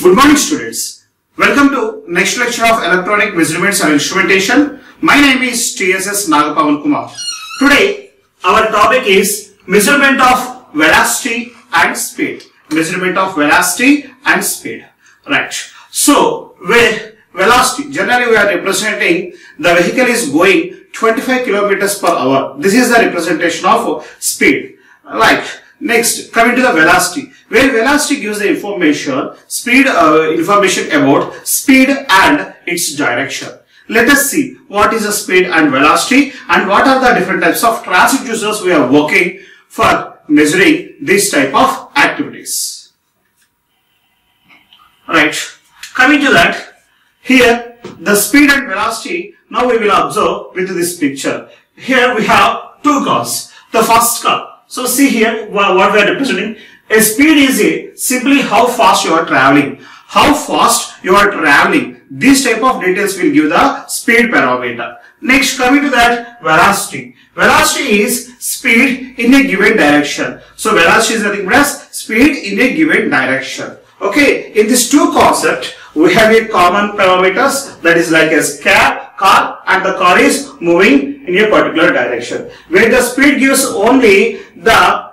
Good morning, students. Welcome to next lecture of electronic measurements and instrumentation. My name is TSS Nagapavan Kumar. Today our topic is measurement of velocity and speed. Measurement of velocity and speed. Right. So with velocity, generally we are representing the vehicle is going 25 kilometers per hour. This is the representation of speed. Right. Next, coming to the velocity, where velocity gives the information, information about speed and its direction. Let us see what is the speed and velocity and what are the different types of transducers we are working for measuring this type of activities. Right. Coming to that, here the speed and velocity, now we will observe with this picture. Here we have two cars. The first car. So see here what we are representing. A speed is simply how fast you are traveling. How fast you are traveling. These type of details will give the speed parameter. Next, coming to that, velocity. Velocity is speed in a given direction. So velocity is nothing but as speed in a given direction. Okay, in these two concepts, we have a common parameters, that is like a car, and the car is moving in a particular direction. Where the speed gives only the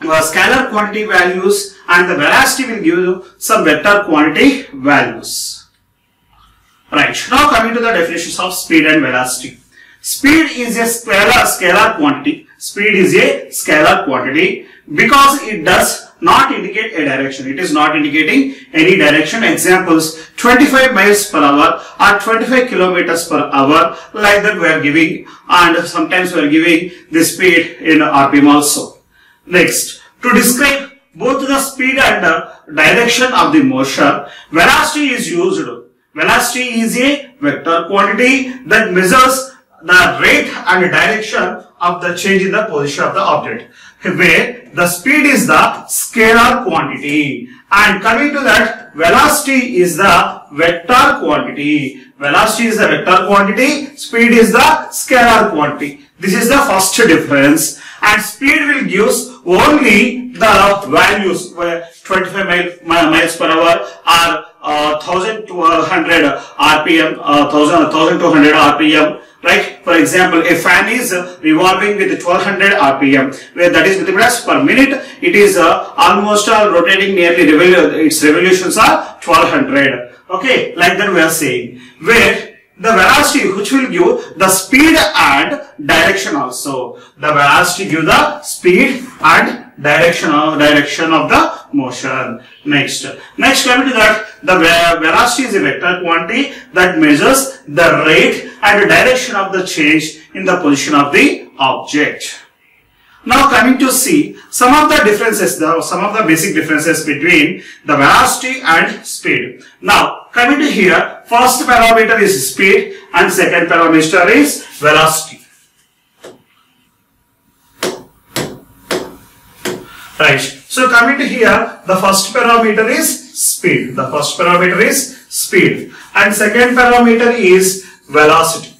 scalar quantity values and the velocity will give you some vector quantity values. Right. Now coming to the definitions of speed and velocity. Speed is a scalar quantity. Speed is a scalar quantity because it does not indicate a direction. It is not indicating any direction. Examples, 25 miles per hour or 25 kilometers per hour, like that we are giving, and sometimes we are giving the speed in RPM also. Next, to describe both the speed and the direction of the motion, velocity is used. Velocity is a vector quantity that measures the rate and direction of the change in the position of the object, where the speed is the scalar quantity, and coming to that, velocity is the vector quantity. Velocity is the vector quantity, speed is the scalar quantity. This is the first difference, and speed will give only the values, where 25 miles per hour or 1200 RPM, 1200 RPM. Right? For example, a fan is revolving with 1200 RPM, where that is meters per minute. It is almost rotating nearly, its revolutions are 1200. Okay, like that we are saying. Where the velocity, which will give the speed and direction also. The velocity give the speed and direction of the motion. Next coming to that, the velocity is a vector quantity that measures the rate and the direction of the change in the position of the object. Now coming to see some of the differences, some of the basic differences between the velocity and speed. Now coming to here, first parameter is speed and second parameter is velocity. Right. So coming to here, the first parameter is speed. The first parameter is speed and second parameter is velocity.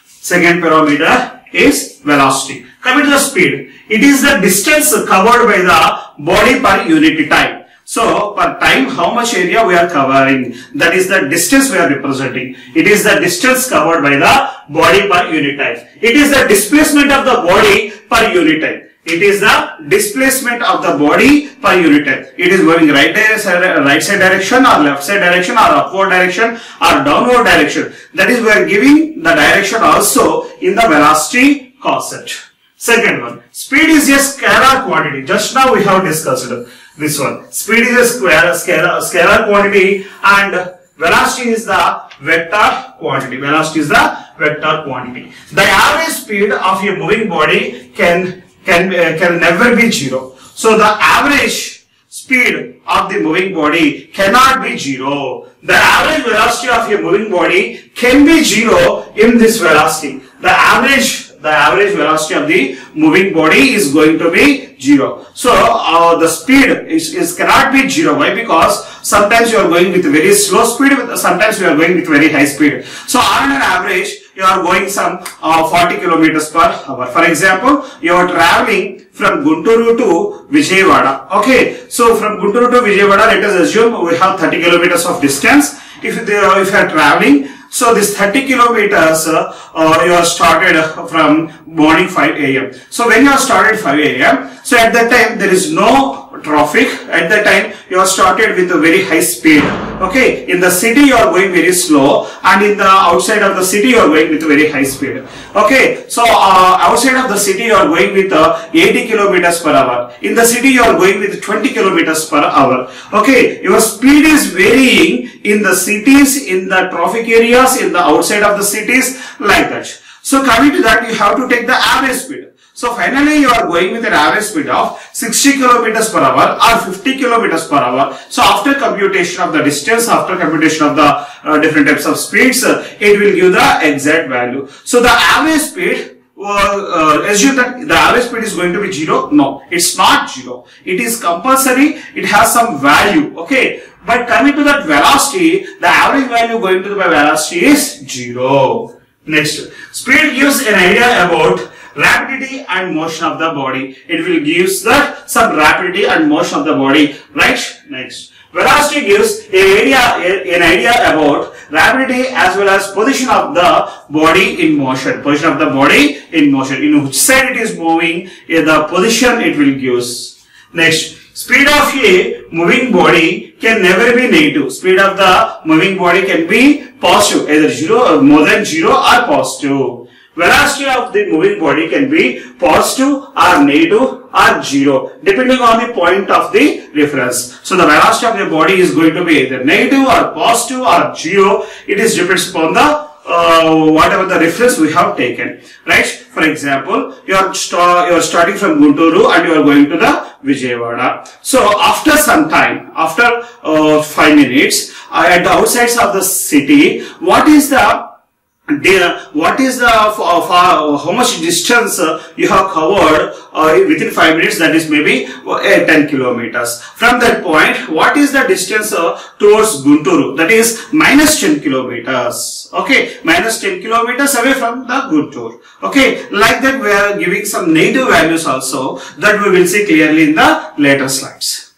Second parameter is velocity. Coming to the speed, it is the distance covered by the body per unit time. So per time, how much area we are covering, that is the distance we are representing. It is the distance covered by the body per unit time. It is the displacement of the body per unit time. It is the displacement of the body per unit time. It is going right side direction or left side direction or upward direction or downward direction. That is, we are giving the direction also in the velocity concept. Second one, speed is a scalar quantity. Just now we have discussed this one. Speed is a scalar quantity and velocity is the vector quantity. Velocity is the vector quantity. The average speed of a moving body can never be zero. So the average speed of the moving body cannot be zero. The average velocity of a moving body can be zero in this velocity. The average velocity of the moving body is going to be zero. So the speed is cannot be zero. Why? Because sometimes you are going with very slow speed, sometimes you are going with very high speed. So on an average, you are going some 40 kilometers per hour. For example, you are traveling from Gunturu to Vijayawada. Okay, so from Gunturu to Vijayawada, let us assume we have 30 kilometers of distance. If you are traveling, so this 30 kilometers you are started from morning 5 a.m. So when you are started 5 a.m., so at that time there is no traffic. At that time you are started with a very high speed. Okay, in the city you are going very slow, and in the outside of the city you are going with very high speed. Okay, so outside of the city you are going with 80 kilometers per hour. In the city you are going with 20 kilometers per hour. Okay, your speed is varying in the cities, in the traffic areas, in the outside of the cities, like that. So coming to that, you have to take the average speed. So finally you are going with an average speed of 60 kilometers per hour or 50 kilometers per hour. So after computation of the distance, after computation of the different types of speeds, it will give the exact value. So the average speed, assume that the average speed is going to be 0. No, it's not 0. It is compulsory. It has some value. Okay. But coming to that velocity, the average value going to the velocity is 0. Next, speed gives an idea about rapidity and motion of the body. It will give some rapidity and motion of the body, right? Next, velocity gives an idea about rapidity as well as position of the body in motion. Position of the body in motion. In which side it is moving, the position it will give. Next, speed of a moving body can never be negative. Speed of the moving body can be positive, either 0 or more than 0 or positive. Velocity of the moving body can be positive or negative or 0, depending on the point of the reference. So the velocity of the body is going to be either negative or positive or 0. It is depends upon the whatever the reference we have taken, right? For example, you are starting from Gunturu and you are going to the Vijayawada. So after some time, after 5 minutes, at the outsides of the city, what is the how much distance you have covered within 5 minutes? That is maybe 10 kilometers. From that point, what is the distance towards Gunturu? That is minus 10 kilometers. Okay, minus 10 kilometers away from the Gunturu. Okay, like that we are giving some negative values also, that we will see clearly in the later slides.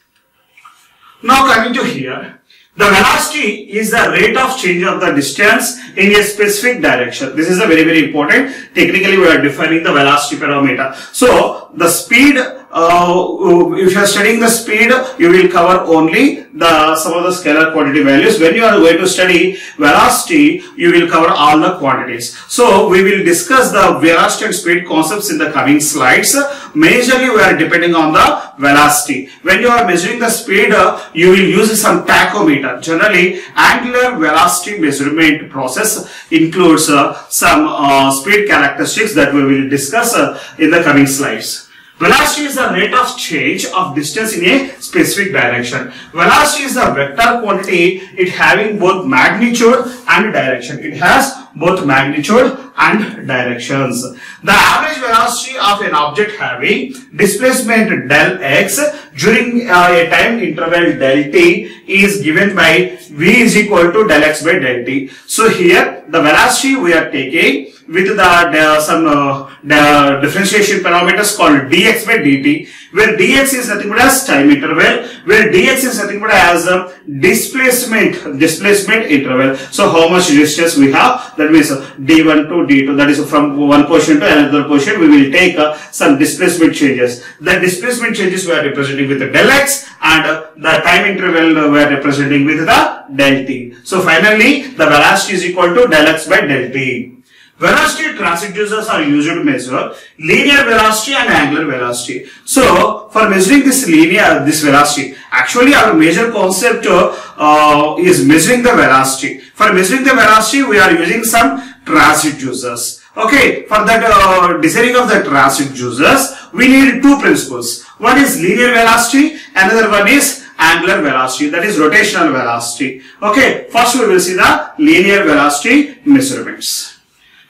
Now coming to here, the velocity is the rate of change of the distance in a specific direction. This is a very, very important. Technically, we are defining the velocity parameter. So, the speed, if you are studying the speed, you will cover only some of the scalar quantity values. When you are going to study velocity, you will cover all the quantities. So, we will discuss the velocity and speed concepts in the coming slides. Majorly, we are depending on the velocity. When you are measuring the speed, you will use some tachometer. Generally, angular velocity measurement process includes some speed characteristics that we will discuss in the coming slides. Velocity is the rate of change of distance in a specific direction. Velocity is a vector quantity. It having both magnitude and direction. It has both magnitude and directions. The average velocity of an object having displacement del x during a time interval del t is given by v is equal to del x by del t. So here the velocity we are taking with the differentiation parameters called dx by dt, where dx is nothing but as time interval, where dx is nothing but as displacement interval. So how much distance we have, that means d1 to d2, that is from one portion to another portion, we will take some displacement changes. The displacement changes we are representing with the del x, and the time interval we are representing with the del t. So finally the velocity is equal to del x by del t. Velocity transducers are used to measure linear velocity and angular velocity. So, for measuring this velocity, actually our major concept is measuring the velocity. For measuring the velocity, we are using some transducers. Okay, for that designing of the transducers, we need two principles. One is linear velocity, another one is angular velocity, that is rotational velocity. Okay, first we will see the linear velocity measurements.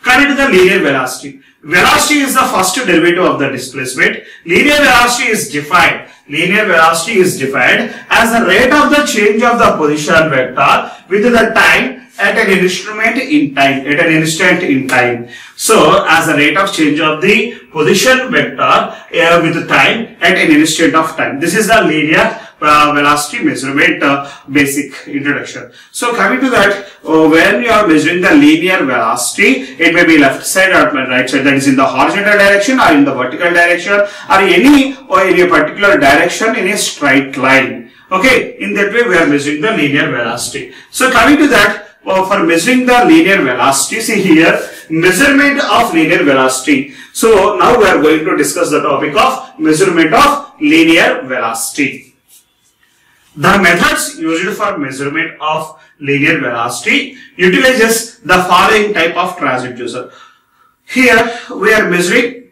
Coming to the linear velocity. Velocity is the first derivative of the displacement. Linear velocity is defined. Linear velocity is defined as the rate of the change of the position vector with the time at an instrument in time, at an instant in time. So as the rate of change of the position vector with the time at an instant of time. This is the linear velocity measurement basic introduction. So coming to that, when you are measuring the linear velocity, it may be left side or right side, that is in the horizontal direction or in the vertical direction or in a particular direction in a straight line. Okay, in that way we are measuring the linear velocity. So coming to that, for measuring the linear velocity, see here, measurement of linear velocity. So now we are going to discuss the topic of measurement of linear velocity. The methods used for measurement of linear velocity utilizes the following type of transducer. Here we are measuring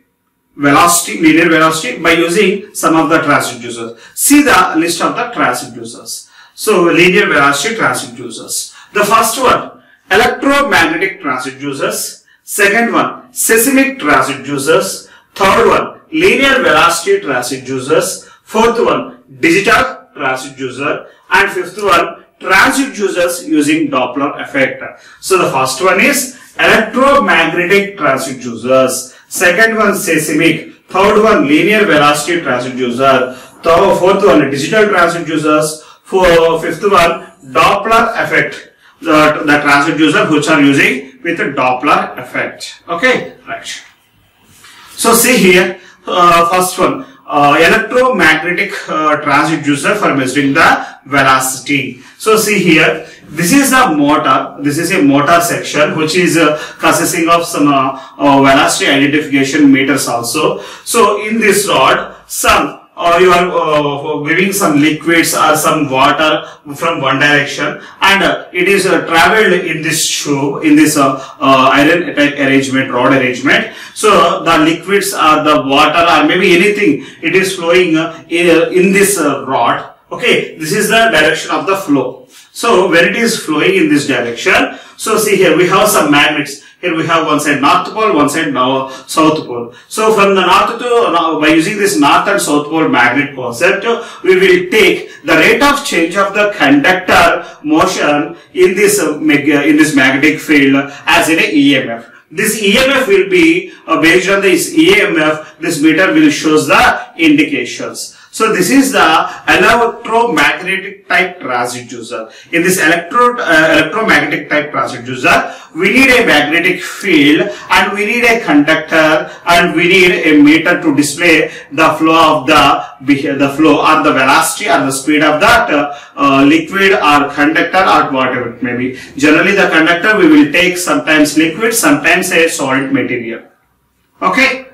velocity, linear velocity, by using some of the transducers. See the list of the transducers. So linear velocity transducers. The first one, electromagnetic transducers. Second one, seismic transducers. Third one, linear velocity transducers. Fourth one, digital transducer, and fifth one, transducers using Doppler effect. So the first one is electromagnetic transducers, second one seismic, third one linear velocity transducer, fourth one digital transducers, fifth one Doppler effect, the transducer which are using with the Doppler effect. Okay, right. So see here, first one, electromagnetic transducer for measuring the velocity. So see here, this is a motor. This is a motor section which is consisting of some velocity identification meters also. So in this rod, some you are giving some liquids or some water from one direction, and it is traveled in this tube, in this iron arrangement, rod arrangement. So the liquids or the water or maybe anything, it is flowing in this rod. Okay, this is the direction of the flow. So when it is flowing in this direction, so see here we have some magnets. Here we have one side north pole, one side now south pole. So from the north to, by using this north and south pole magnet concept, we will take the rate of change of the conductor motion in this magnetic field as in a EMF. This EMF will be based on this EMF, this meter will show the indications. So this is the electromagnetic type transducer. In this electromagnetic type transducer, we need a magnetic field and we need a conductor and we need a meter to display the flow of the flow or the velocity or the speed of that liquid or conductor or whatever it may be. Generally the conductor we will take sometimes liquid, sometimes a solid material. Okay.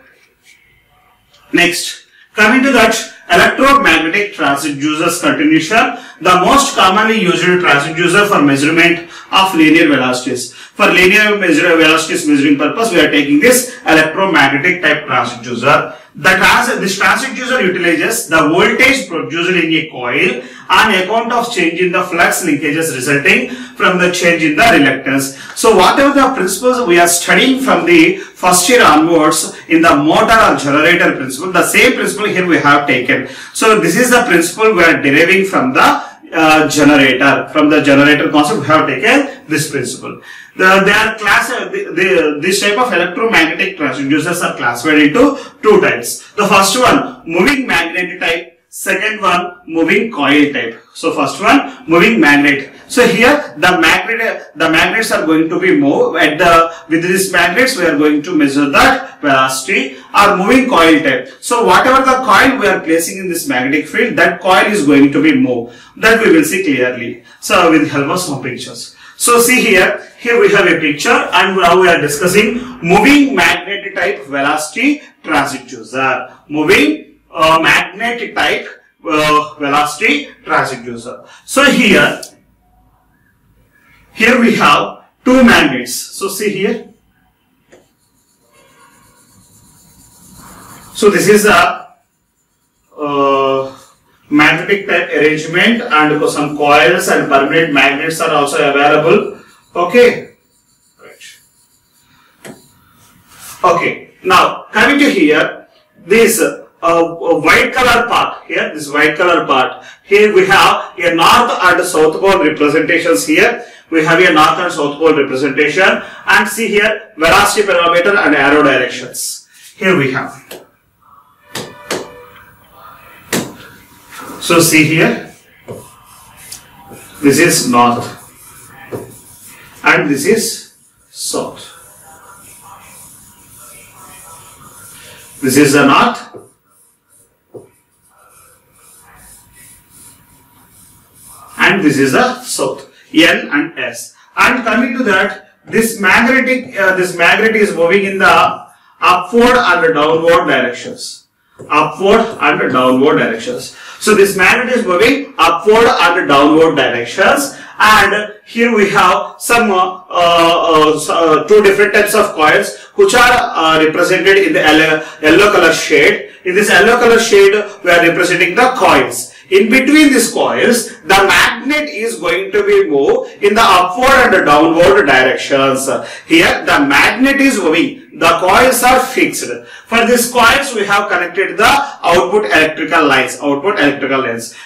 Next, coming to that, electromagnetic transducers continuation, the most commonly used transducer for measurement of linear velocities. For linear velocities measuring purpose, we are taking this electromagnetic type transducer. This transducer utilizes the voltage produced in a coil on account of change in the flux linkages resulting from the change in the reluctance. So whatever the principles we are studying from the first year onwards in the motor or generator principle, the same principle here we have taken. So this is the principle we are deriving from the generator. From the generator concept we have taken this principle. This type of electromagnetic transducers are classified into two types. The first one, moving magnet type. Second one, moving coil type. So first one, moving magnet. So here the magnets are going to be moved with these magnets we are going to measure that velocity or moving coil type. So whatever the coil we are placing in this magnetic field, that coil is going to be moved. That we will see clearly. So with the help of some pictures. So see here we have a picture and now we are discussing moving magnet type velocity transducer. Moving magnetic type velocity transducer. So here we have two magnets. So see here. So this is a magnetic type arrangement and some coils and permanent magnets are also available. Okay. Right. Okay. Now coming to here, this a white color part here, this white color part. Here we have a north and south pole representations here. We have a north and south pole representation, and see here velocity parameter and arrow directions. Here we have. So see here, this is north and this is south. This is the north and this is the south, N and S. And coming to that, this magnet is moving in the upward and downward directions. Upward and downward directions. So this magnet is moving upward and downward directions, and here we have some two different types of coils which are represented in the yellow color shade. In this yellow color shade, we are representing the coils. In between these coils, the magnet is going to be moved in the upward and downward directions. Here, the magnet is moving. The coils are fixed. For these coils, we have connected the output electrical lines.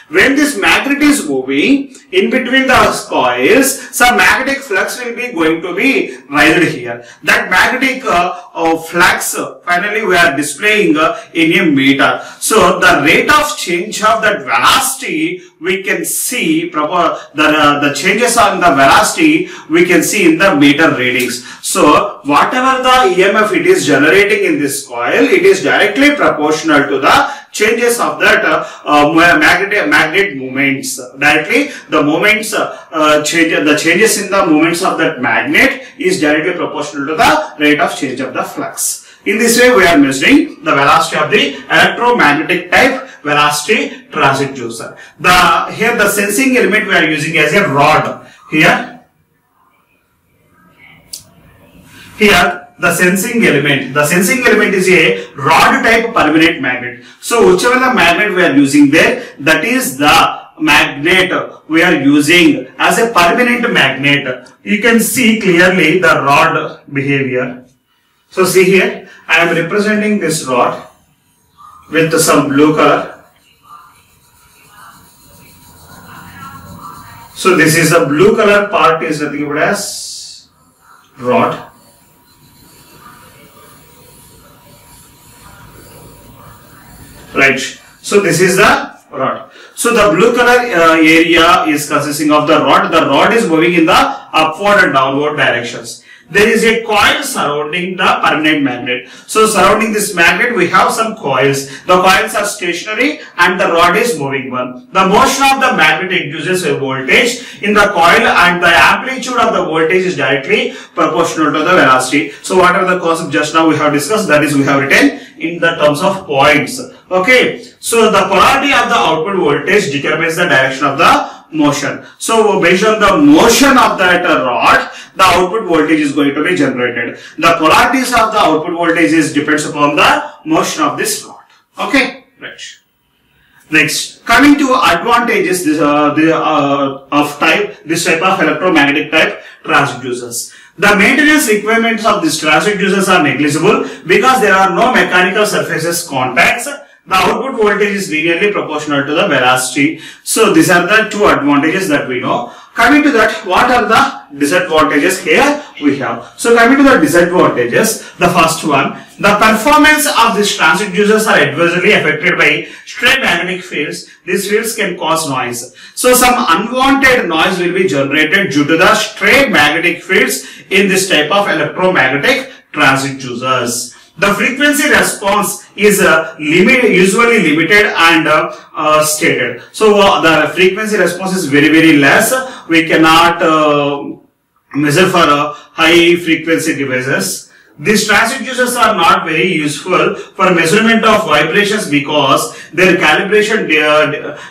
When this magnet is moving, in between the coils, some magnetic flux will be going to be raised here. That magnetic flux, finally, we are displaying in a meter. So, the rate of change of that velocity, we can see the changes on the velocity, we can see in the meter readings. So, whatever the EMF it is generating in this coil, it is directly proportional to the changes of that magnet movements. Directly, the movements the changes in the movements of that magnet is directly proportional to the rate of change of the flux. In this way, we are measuring the velocity of the electromagnetic type velocity transducer. Here the sensing element we are using as a rod. Here the sensing element is a rod type permanent magnet. So whichever the magnet we are using there, that is the magnet we are using as a permanent magnet. You can see clearly the rod behavior. So see here, I am representing this rod with some blue color. So this is the blue color part is nothing but as rod. Right. So this is the rod. So the blue color area is consisting of the rod. The rod is moving in the upward and downward directions. There is a coil surrounding the permanent magnet. So surrounding this magnet, we have some coils. The coils are stationary and the rod is moving one. The motion of the magnet induces a voltage in the coil, and the amplitude of the voltage is directly proportional to the velocity. So whatever the concept just now we have discussed, that is we have written in the terms of points. Okay. So the polarity of the output voltage determines the direction of the motion. So based on the motion of that rod, the output voltage is going to be generated. The polarities of the output voltage depends upon the motion of this rod. Okay, right. Next, coming to advantages this type of electromagnetic type transducers. The maintenance requirements of these transducers are negligible because there are no mechanical surfaces contacts. The output voltage is linearly proportional to the velocity. So these are the two advantages that we know. Coming to that, what are the disadvantages? Here we have. So coming to the disadvantages, the first one, the performance of these transducers are adversely affected by stray magnetic fields. These fields can cause noise. So some unwanted noise will be generated due to the stray magnetic fields in this type of electromagnetic transducers. The frequency response is usually limited and stated. So the frequency response is very less. We cannot measure for high frequency devices. These transducers are not very useful for measurement of vibrations because their calibration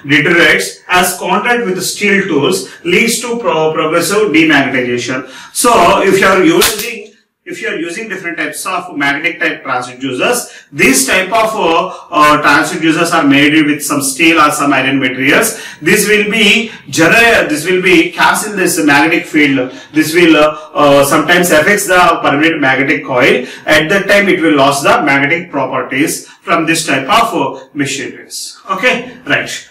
deteriorates as contact with steel tools leads to progressive demagnetization. So if if you are using different types of magnetic type transducers, these type of transducers are made with some steel or some iron materials. This will be cancel this magnetic field. This will sometimes affects the permanent magnetic coil. At that time, it will lose the magnetic properties from this type of machineries. Okay, right.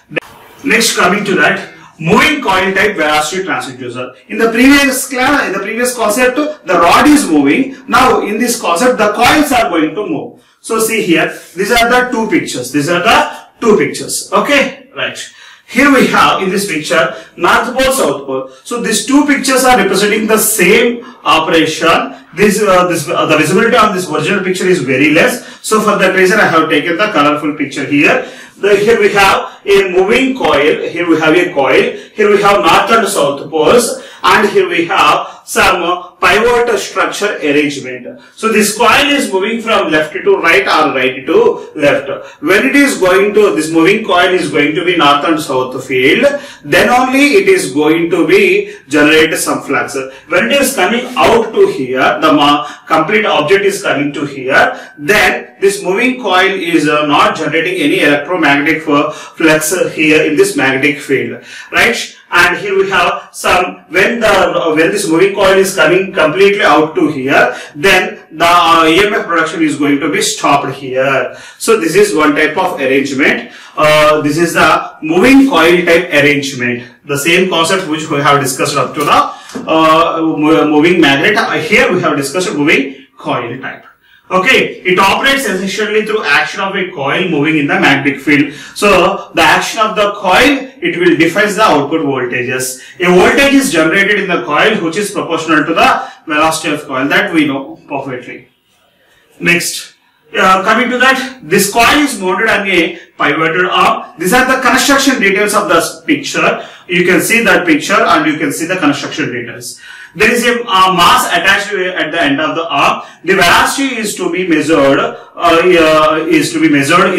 Next, coming to that, moving coil type velocity transducer. In the previous class, in the previous concept, the rod is moving. Now, in this concept, the coils are going to move. So, see here, these are the two pictures. These are the two pictures. Okay, right. Here we have in this picture North Pole, South Pole. So these two pictures are representing the same operation. The visibility on this original picture is very less. So for that reason I have taken the colorful picture here. Here we have a moving coil. Here we have a coil. Here we have North and South poles. And here we have some pivot structure arrangement. So this coil is moving from left to right or right to left. When it is going to, this moving coil is going to be north and south field, then only it is going to be generate some flux. When it is coming out to here, the complete object is coming to here, then this moving coil is not generating any electromagnetic flux here in this magnetic field, right? And here we have some, when this moving coil is coming completely out to here, then the EMF production is going to be stopped here. So this is one type of arrangement. This is the moving coil type arrangement. The same concept which we have discussed up to now, moving magnet. Here we have discussed moving coil type. Okay, it operates essentially through action of a coil moving in the magnetic field. So, the action of the coil, it will define the output voltages. A voltage is generated in the coil which is proportional to the velocity of coil. That we know perfectly. Next, coming to that, this coil is mounted on a pivoted arm. These are the construction details of the picture. You can see that picture and you can see the construction details. There is a mass attached at the end of the arm. The velocity is to be measured, is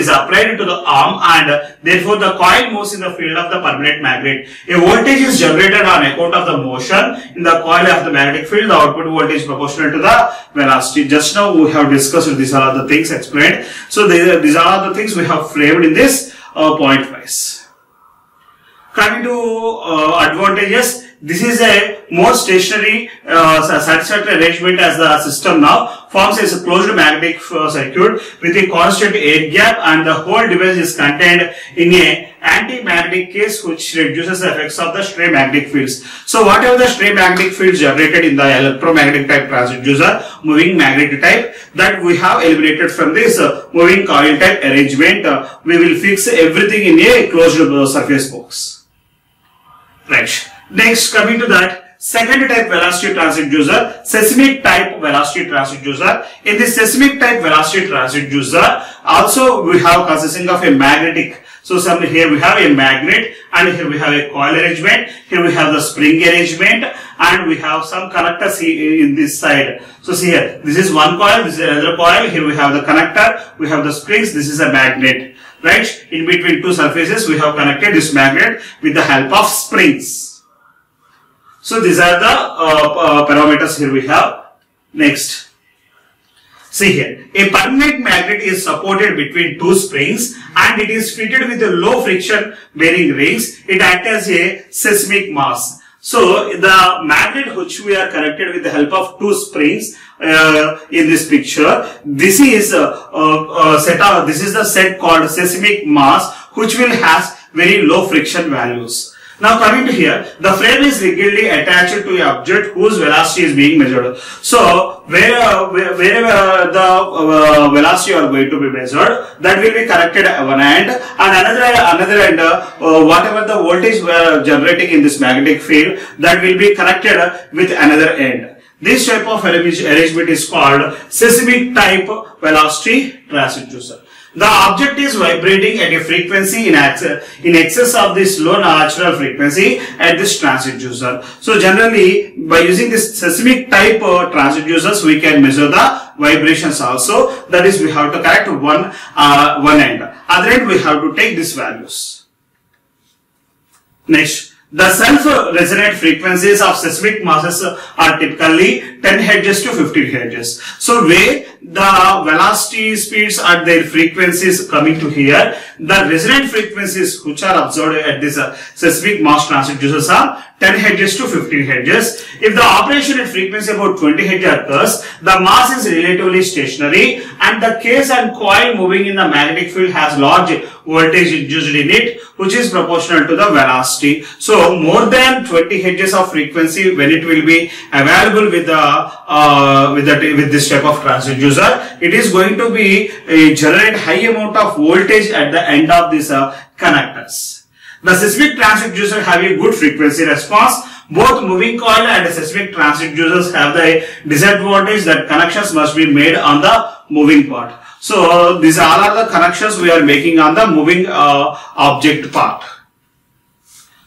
applied to the arm, and therefore the coil moves in the field of the permanent magnet. A voltage is generated on account of the motion in the coil of the magnetic field. The output voltage is proportional to the velocity. Just now we have discussed these are the things explained. So these are the things we have framed in this point wise. Coming to advantages, this is a more stationary satisfactory arrangement as the system now forms as a closed magnetic circuit with a constant air gap, and the whole device is contained in a anti-magnetic case which reduces the effects of the stray magnetic fields. So whatever the stray magnetic fields generated in the electromagnetic type transducer, moving magnetic type, that we have eliminated from this moving coil type arrangement. We will fix everything in a closed surface box. Right. Next, coming to that, second type velocity transducer, seismic type velocity transducer. In this seismic type velocity transducer, also we have consisting of a magnetic. So here we have a magnet, and here we have a coil arrangement. Here we have the spring arrangement, and we have some connectors in this side. So see here, this is one coil, this is another coil. Here we have the connector, we have the springs. This is a magnet. Right? In between two surfaces, we have connected this magnet with the help of springs. So these are the parameters here we have. Next. See here, a permanent magnet is supported between two springs and it is fitted with a low friction bearing rings. It acts as a seismic mass. So the magnet which we are connected with the help of two springs in this picture, this is the set called seismic mass, which will have very low friction values. Now coming to here, the frame is rigidly attached to an object whose velocity is being measured. So wherever the velocity are going to be measured, that will be connected at one end, and another end, whatever the voltage we are generating in this magnetic field, that will be connected with another end. This type of arrangement is called seismic type velocity transducer. The object is vibrating at a frequency in excess of this low natural frequency at this transducer. So generally, by using this seismic type transducers, we can measure the vibrations also. That is, we have to connect one end. Other end, we have to take these values. Next, The self-resonant frequencies of seismic masses are typically 10 Hz to 15 Hz. So where the velocity speeds at their frequencies coming to here, the resonant frequencies which are observed at this seismic mass transducers are 10 Hz to 15 Hz. If the operation at frequency about 20 Hz occurs, the mass is relatively stationary and the case and coil moving in the magnetic field has large voltage induced in it, which is proportional to the velocity. So more than 20 Hz of frequency when it will be available with this type of transducer, it is going to be generate high amount of voltage at the end of these connectors. The seismic transducer have a good frequency response. Both moving coil and seismic transducers have the disadvantage that connections must be made on the moving part. So these are all the connections we are making on the moving object part.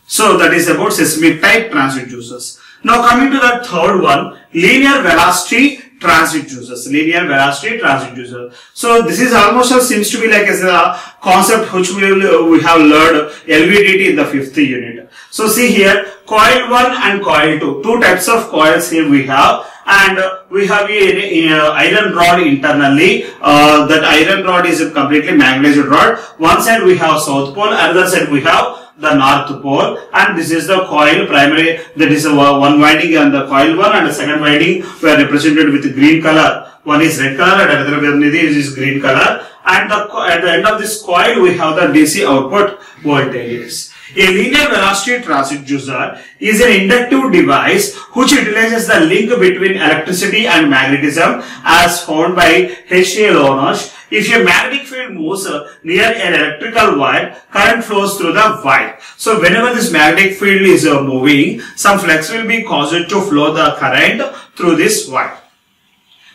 So that is about seismic type transducers. Now coming to the third one, linear velocity transducers. Linear velocity transducer. So this is almost seems to be like as a concept which we have learned LVDT in the 5th unit. So see here, coil 1 and coil 2. Two types of coils here we have. And we have a iron rod internally. That iron rod is a completely magnetized rod. One side we have south pole, another side we have the north pole, and this is the coil primary, that is one winding on the coil 1 and the second winding were represented with green color. One is red color and another one is green color, and at the end of this coil we have the DC output voltages. A linear velocity transducer is an inductive device which utilizes the link between electricity and magnetism as found by H.A. Lonosh. If a magnetic field moves near an electrical wire, current flows through the wire. So whenever this magnetic field is moving, some flux will be caused to flow the current through this wire.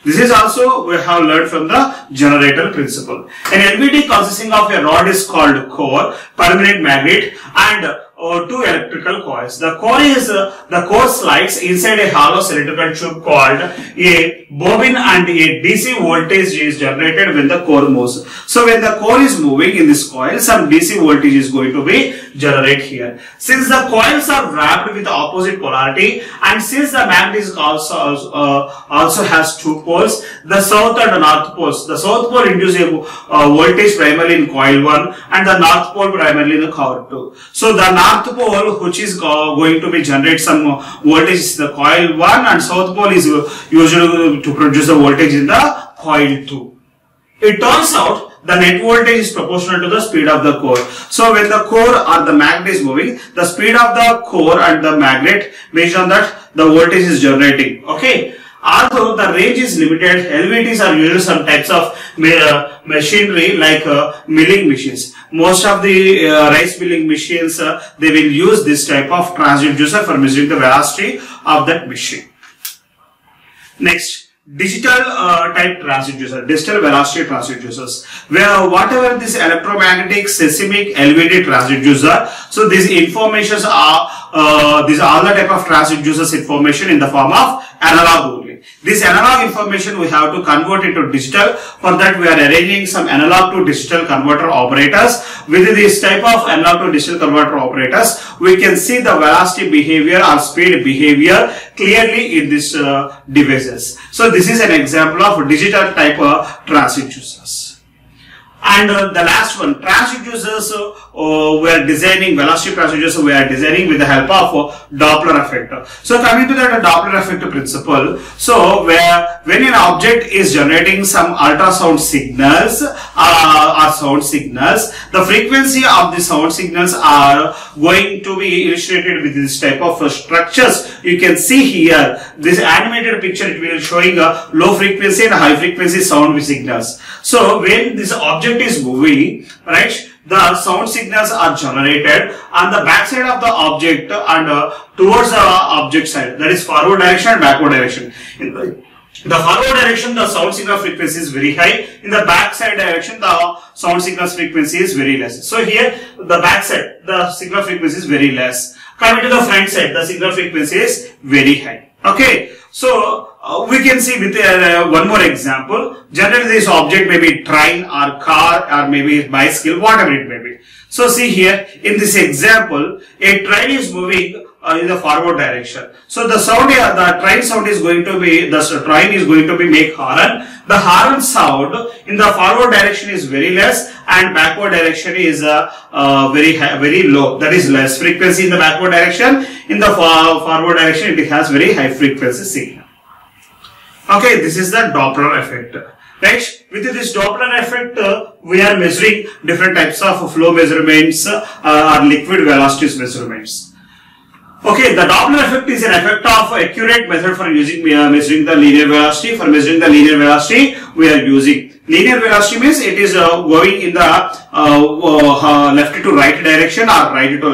This is also we have learned from the generator principle. An LVD consisting of a rod is called core, permanent magnet, and two electrical coils. The core slides inside a hollow cylindrical tube called a bobbin, and a DC voltage is generated when the core moves. So when the core is moving in this coil, some DC voltage is going to be generated here. Since the coils are wrapped with opposite polarity, and since the magnet is also has two poles, the south and the north poles. The south pole induces a voltage primarily in coil 1 and the north pole primarily in the coil 2. So the north pole which is going to be generate some voltage in the coil 1, and south pole is usually to produce the voltage in the coil 2. It turns out the net voltage is proportional to the speed of the core. So when the core or the magnet is moving, the speed of the core and the magnet, based on that the voltage is generating. Okay. Although the range is limited, LVDs are used some types of machinery like milling machines. Most of the rice milling machines, they will use this type of transducer for measuring the velocity of that machine. Next, digital type transducer, digital velocity transducers, where whatever this electromagnetic seismic LVD transducer, so these informations are these are all the type of transducers information in the form of analog only. This analog information we have to convert into digital. For that we are arranging some analog to digital converter operators. With this type of analog to digital converter operators, we can see the velocity behavior or speed behavior clearly in these devices. So this is an example of digital type of transducers. And the last one, transducers, we are designing, velocity transducers we are designing with the help of Doppler effect. So coming to that Doppler effect principle, so when an object is generating some ultrasound signals or sound signals, the frequency of the sound signals are going to be illustrated with this type of structures. You can see here, this animated picture, it will showing a low frequency and high frequency sound signals. So when this object is moving, right, the sound signals are generated on the back side of the object and towards the object side, that is forward direction and backward direction. In the forward direction, the sound signal frequency is very high. In the back side direction, the sound signal frequency is very less. So here, the back side, the signal frequency is very less. Coming to the front side, the signal frequency is very high. Okay. So we can see with one more example. Generally this object may be train or car or maybe bicycle, whatever it may be. So see here, in this example, a train is moving in the forward direction. So the sound, the train sound is going to be, the train is going to be make horn. The horn sound in the forward direction is very less and backward direction is very low. That is less frequency in the backward direction. In the forward direction, it has very high frequency signal. Okay, this is the Doppler effect. Next, with this Doppler effect, we are measuring different types of flow measurements or liquid velocities measurements. Okay, the Doppler effect is an effect of accurate method for using measuring the linear velocity. For measuring the linear velocity, we are using linear velocity means it is going in the left to right direction or right to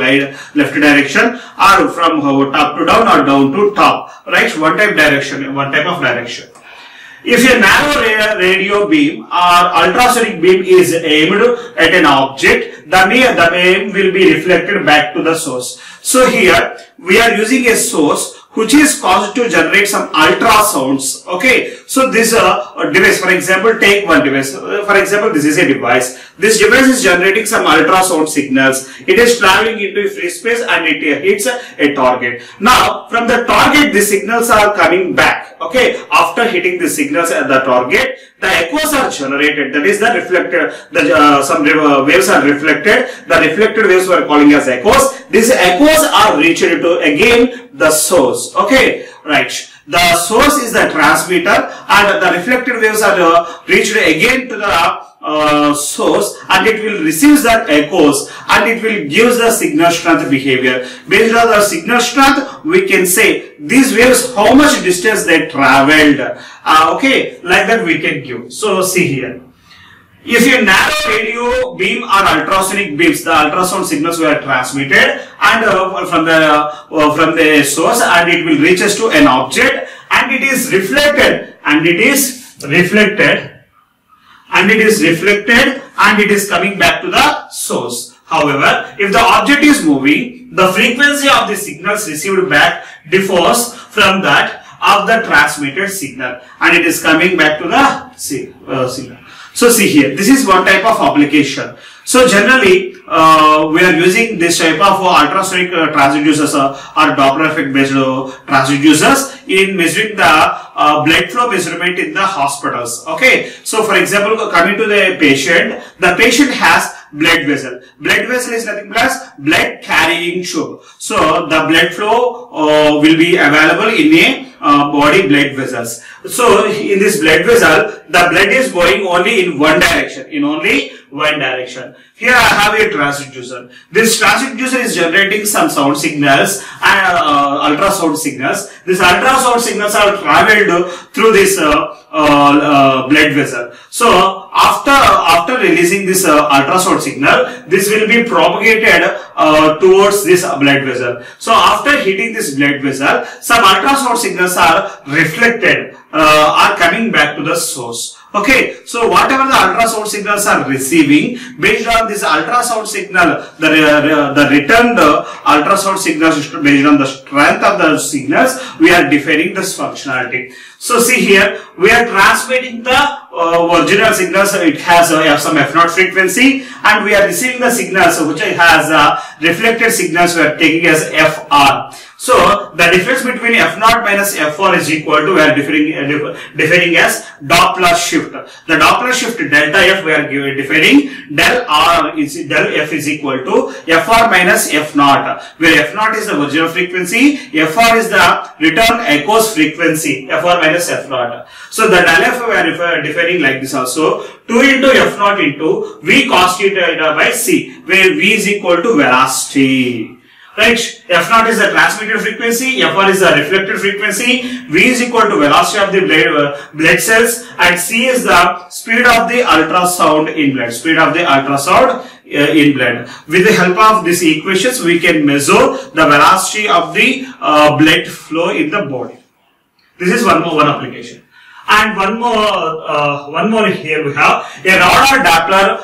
left direction, or from top to down or down to top. Right, one type of direction. If a narrow radio beam or ultrasonic beam is aimed at an object, the beam will be reflected back to the source. So here we are using a source which is caused to generate some ultrasounds. Okay, so this device, for example, take one device. For example, this is a device. This device is generating some ultrasound signals. It is traveling into free space and it hits a target. Now, from the target, the signals are coming back. Okay, after hitting the signals at the target, the echoes are generated. That is the reflected. Some waves are reflected. The reflected waves we are calling as echoes. These echoes are reached to again the source. Okay, right. The source is the transmitter, and the reflected waves are reached again to the source, and it will receive that echoes and it will give the signal strength behavior. Based on the signal strength, we can say these waves how much distance they traveled. Okay, like that we can give. So see here. If a narrow radio beam or ultrasonic beams, the ultrasound signals were transmitted and from the source, and it will reach us to an object, and it is reflected, and it is reflected, and it is coming back to the source. However, if the object is moving, the frequency of the signals received back differs from that of the transmitted signal, and it is coming back to the signal. So see here, this is one type of application. So generally, we are using this type of ultrasonic transducers or Doppler effect based transducers in measuring the blood flow measurement in the hospitals. Okay, so for example, coming to the patient has blood vessel. Blood vessel is nothing but as blood carrying tube. So the blood flow will be available in a body blood vessels. So in this blood vessel, the blood is going only in one direction. Here I have a transducer. This transducer is generating some sound signals and ultrasound signals. These ultrasound signals are traveled through this blood vessel. So after releasing this ultrasound signal, this will be propagated towards this blood vessel. So after hitting this blood vessel, some ultrasound signals are reflected, are coming back to the source. Okay, so whatever the ultrasound signals are receiving, based on this ultrasound signal, the returned ultrasound signals based on the strength of the signals, we are defining this functionality. So see here, we are transmitting the original signals. It has some F0 frequency, and we are receiving the signals which has reflected signals we are taking as FR. So the difference between F0 minus F4 is equal to, we are defining as Doppler shift. The Doppler shift delta F we are defining del F is equal to Fr minus F0, where F0 is the original frequency, Fr is the return echoes frequency, Fr minus F0. So the del F we are defining like this also, 2 into F0 into V cos theta by C, where V is equal to velocity. Right, F0 is the transmitted frequency, Fr is the reflected frequency, V is equal to velocity of the blood cells, and C is the speed of the ultrasound in blood. With the help of these equations, we can measure the velocity of the blood flow in the body. This is one application. And one more here we have a Raudor Doppler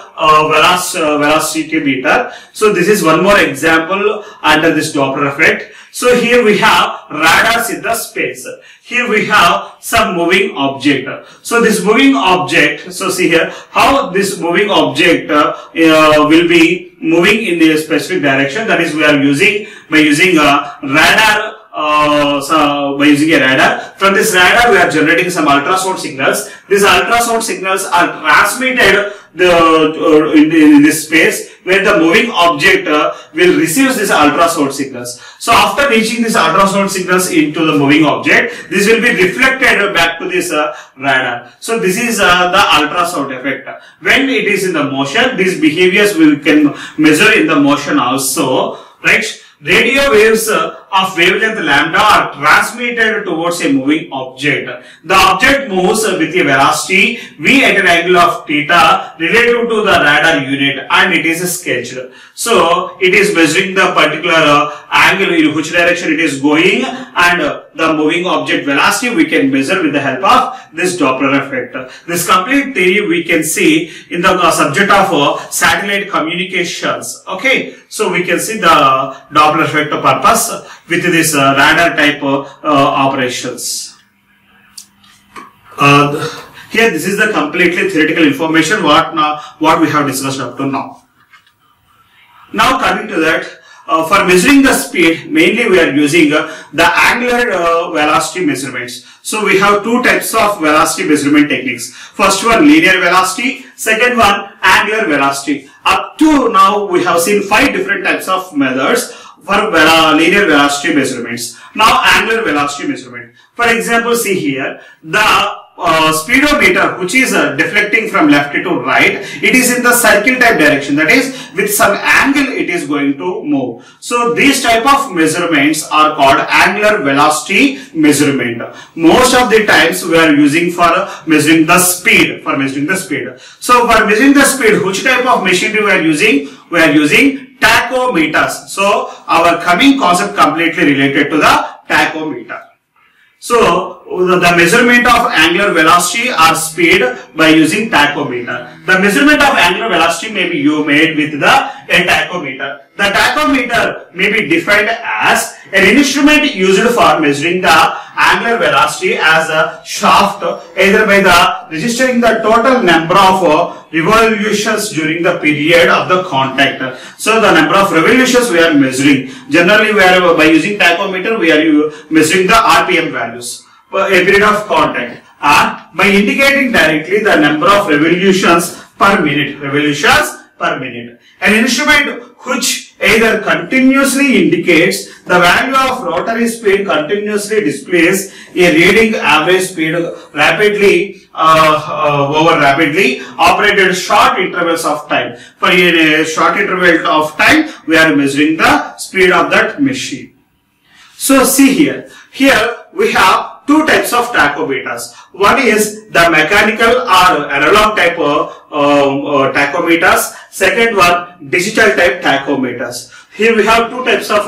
velocity meter. So this is one more example under this Doppler effect. So here we have radars in the space. Here we have some moving object. So this moving object, so see here how this moving object will be moving in a specific direction. That is, we are using by using a radar. By using a radar, from this radar we are generating some ultrasound signals. These ultrasound signals are transmitted in this space, where the moving object will receive this ultrasound signals. So after reaching these ultrasound signals into the moving object, this will be reflected back to this radar. So this is the ultrasound effect. When it is in the motion, these behaviors we can measure in the motion also, right? Radio waves of wavelength lambda are transmitted towards a moving object. The object moves with a velocity v at an angle of theta relative to the radar unit, and it is sketched. So it is measuring the particular angle in which direction it is going, and the moving object velocity we can measure with the help of this Doppler effect. This complete theory we can see in the subject of satellite communications. Okay, so we can see the Doppler effect purpose with this radar type operations. Here this is the completely theoretical information what we have discussed up to now. Now coming to that, for measuring the speed, mainly we are using the angular velocity measurements. So we have two types of velocity measurement techniques. First one, linear velocity. Second one, angular velocity. Up to now we have seen 5 different types of methods for linear velocity measurements. Now angular velocity measurement. For example, see here the speedometer, which is deflecting from left to right, it is in the circle type direction, that is with some angle it is going to move. So these type of measurements are called angular velocity measurement. Most of the times we are using for measuring the speed, So for measuring the speed, which type of machinery we are using? We are using tachometers. So our coming concept completely related to the tachometer. So the measurement of angular velocity or speed by using tachometer. The measurement of angular velocity may be made with a tachometer. The tachometer may be defined as an instrument used for measuring the angular velocity as a shaft, either by registering the total number of revolutions during the period of the contact. So the number of revolutions we are measuring. Generally, by using tachometer we are measuring the RPM values, a period of contact, and by indicating directly the number of revolutions per minute. An instrument which either continuously indicates the value of rotary speed, continuously displays a reading average speed rapidly operated short intervals of time. For a short interval of time we are measuring the speed of that machine. So see here we have two types of tachometers. One is the mechanical or analog type tachometers. Second one, digital type tachometers. Here we have two types of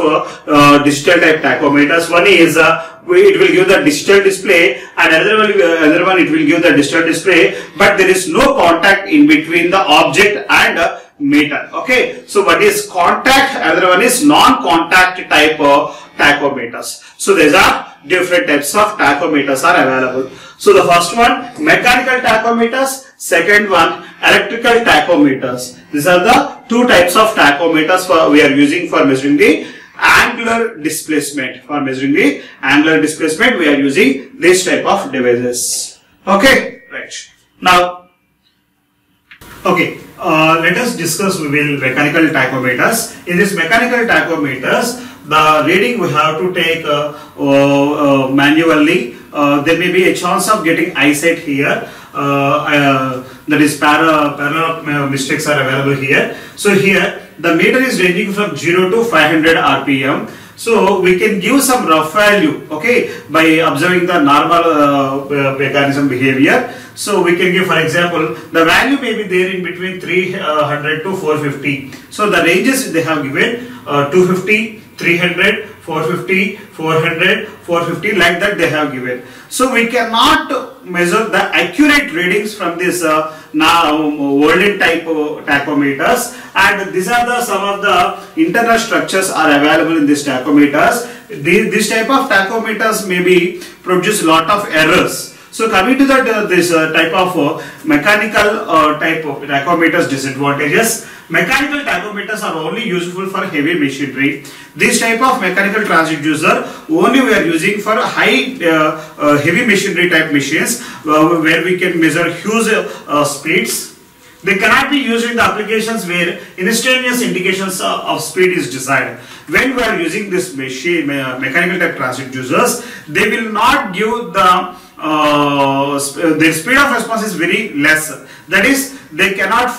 digital type tachometers. One is it will give the digital display, and another one it will give the digital display, but there is no contact in between the object and meter. Okay, so what is contact? Another one is non-contact type of tachometers. So these are different types of tachometers are available. So the first one, mechanical tachometers. Second one, electrical tachometers. These are the two types of tachometers we are using for measuring the angular displacement. For measuring the angular displacement, we are using this type of devices. Okay, right. Now, okay, let us discuss mechanical tachometers. In this mechanical tachometers, the reading we have to take manually. There may be a chance of getting eyesight here. That is parallel mistakes are available here. So here the meter is ranging from 0 to 500 RPM. So we can give some rough value, okay, by observing the normal mechanism behavior. So we can give, for example, the value may be there in between 300 to 450. So the ranges they have given 250, 300, 450, 400, 450, like that they have given. So we cannot measure the accurate readings from this now Walden type tachometers, and these are the some of the internal structures are available in these tachometers. This type of tachometers may be produce lot of errors. So coming to that this type of mechanical type of tachometers disadvantages. Mechanical tachometers are only useful for heavy machinery. This type of mechanical transducer only we are using for high heavy machinery type machines where we can measure huge speeds. They cannot be used in the applications where instantaneous indications of speed is desired. When we are using this machine mechanical type transducers, they will not give the their speed of response is very less. That is, they cannot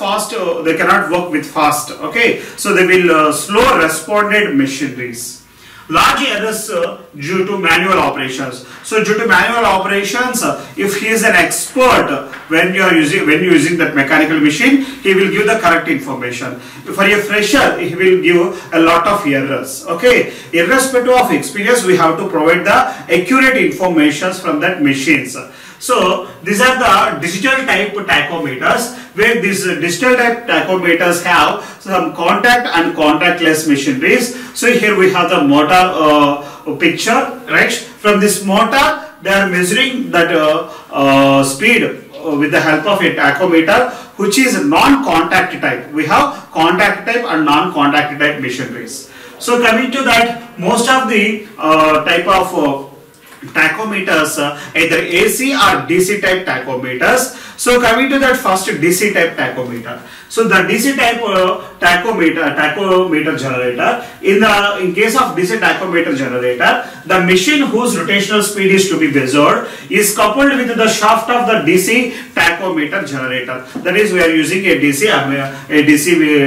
they cannot work with fast. Okay, so they will slow responded machineries. Large errors due to manual operations. So due to manual operations, if he is an expert when you are using that mechanical machine, he will give the correct information. For a fresher, he will give a lot of errors. Okay, irrespective of experience, we have to provide the accurate informations from that machines. So these are the digital type tachometers, where these digital type tachometers have some contact and contactless machineries. So here we have the motor picture, right? From this motor, they are measuring that speed with the help of a tachometer, which is non-contact type. We have contact type and non-contact type machineries. So coming to that, most of the type of tachometers, either AC or DC type tachometers. So coming to that first DC type tachometer. So the DC type tachometer generator, in case of DC tachometer generator, the machine whose rotational speed is to be measured is coupled with the shaft of the DC tachometer generator. That is, we are using a DC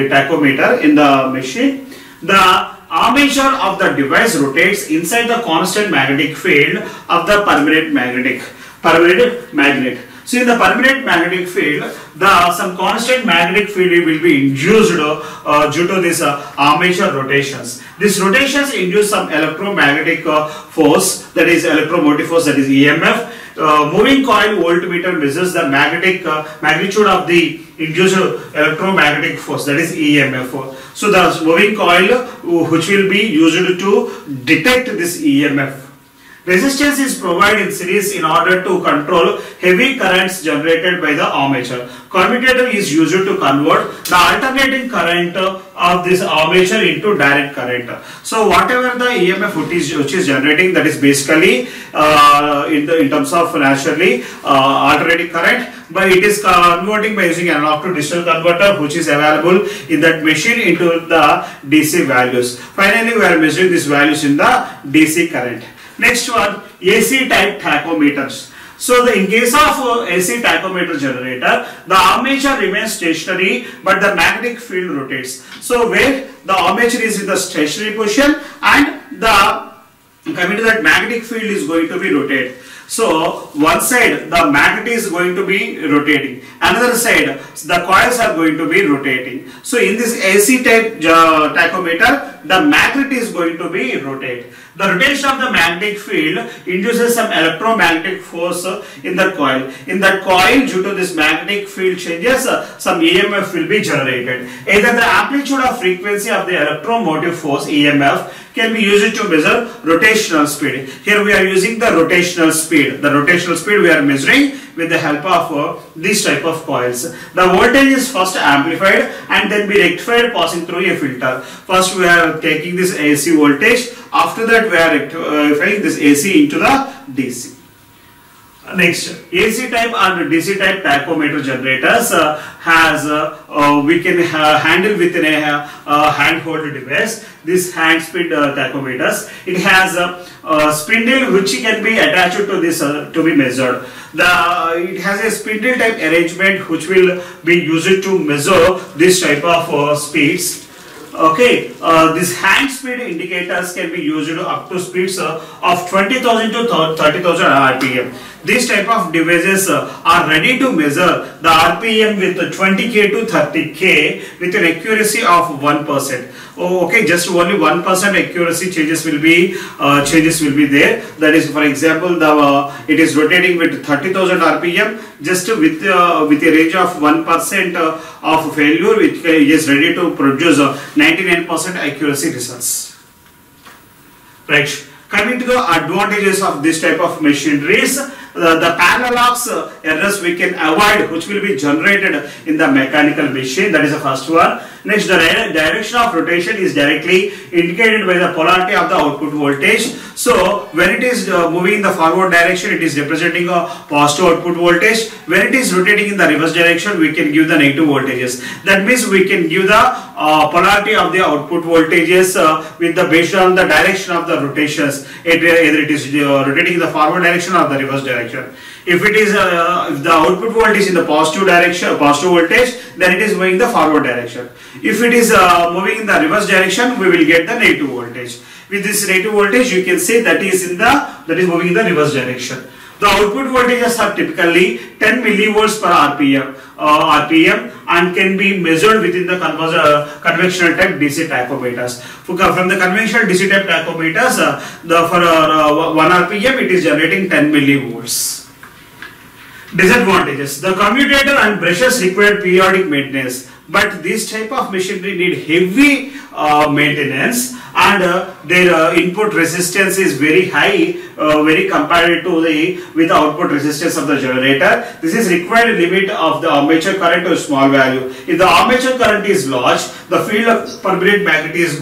tachometer in the machine. The armature of the device rotates inside the constant magnetic field of the permanent magnet. So in the permanent magnetic field, some constant magnetic field will be induced due to this armature rotations. These rotations induce some electromagnetic force, that is electromotive force, that is EMF. Moving coil voltmeter measures the magnitude of the induced electromagnetic force, that is EMF. So the moving coil which will be used to detect this EMF. Resistance is provided in series in order to control heavy currents generated by the armature. Commutator is used to convert the alternating current of this armature into direct current. So whatever the EMF which is generating, that is basically in terms of naturally alternating current, but it is converting by using analog to digital converter, which is available in that machine, into the DC values. Finally, we are measuring these values in the DC current. Next one, AC type tachometers. So in case of AC tachometer generator, the armature remains stationary but the magnetic field rotates. So where the armature is in the stationary position and the coming to that magnetic field is going to be rotated. So one side the magnet is going to be rotating, another side the coils are going to be rotating. So in this AC type tachometer, the magnet is going to be rotated. The rotation of the magnetic field induces some electromagnetic force in the coil. In that coil, due to this magnetic field changes, some EMF will be generated. Either the amplitude or frequency of the electromotive force EMF can be used to measure rotational speed. Here we are using the rotational speed. The rotational speed we are measuring with the help of this type of coils. The voltage is first amplified and then be rectified passing through a filter. First we are taking this AC voltage. After that we are rectifying this AC into the DC. Next, AC type and DC type tachometer generators we can handle within a handhold device. This hand speed tachometers, it has a spindle which can be attached to this to be measured. It has a spindle type arrangement which will be used to measure this type of speeds. Okay, these hand speed indicators can be used up to speeds of 20,000 to 30,000 RPM. These type of devices are ready to measure the RPM with 20k to 30k with an accuracy of 1%. Oh, okay, just only 1% accuracy changes will be there. That is, for example, it is rotating with 30,000 RPM, just with a range of 1% of failure, which is ready to produce 99% accuracy results. Right. Coming to the advantages of this type of machineries, the parallax errors we can avoid, which will be generated in the mechanical machine. That is the first one. Next, the direction of rotation is directly indicated by the polarity of the output voltage. So, when it is moving in the forward direction, it is representing a positive output voltage. When it is rotating in the reverse direction, we can give the negative voltages. That means we can give the polarity of the output voltages based on the direction of the rotations. Either it is rotating in the forward direction or the reverse direction. If it is if the output voltage is in the positive direction, positive voltage, then it is moving in the forward direction. If it is moving in the reverse direction, we will get the negative voltage. With this negative voltage, you can say that is moving in the reverse direction. The output voltages are typically 10 millivolts per RPM and can be measured within the conventional type DC tachometers. From the conventional DC type tachometers, for 1 RPM it is generating 10 millivolts. Disadvantages: the commutator and brushes require periodic maintenance, but this type of machinery need heavy maintenance, and their input resistance is very high, very compared to with the output resistance of the generator. This is required limit of the armature current to a small value. If the armature current is large, the field of permanent magnet is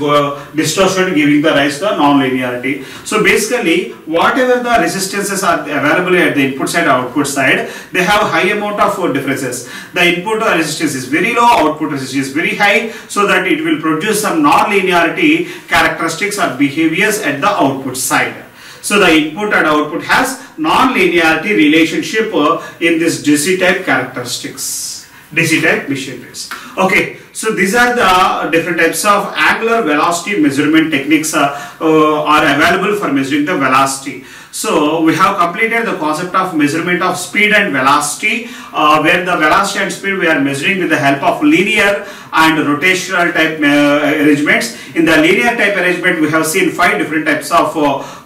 distortion, giving the rise to non-linearity. So basically, whatever the resistances are available at the input side or output side, they have high amount of differences. The input resistance is very low, output resistance is very high, so that it will produce some non-linearity characteristics or behaviors at the output side. So the input and output has non-linearity relationship in this DC type characteristics, DC type machineries. Okay, so these are the different types of angular velocity measurement techniques are available for measuring the velocity. So we have completed the concept of measurement of speed and velocity, where the velocity and speed we are measuring with the help of linear and rotational type arrangements. In the linear type arrangement, we have seen 5 different types of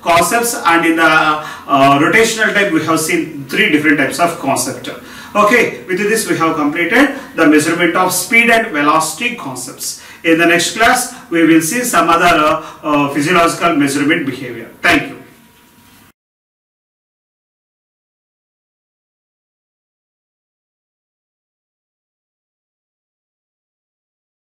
concepts, and in the rotational type, we have seen 3 different types of concept. Okay, with this we have completed the measurement of speed and velocity concepts. In the next class, we will see some other physiological measurement behavior. Thank you.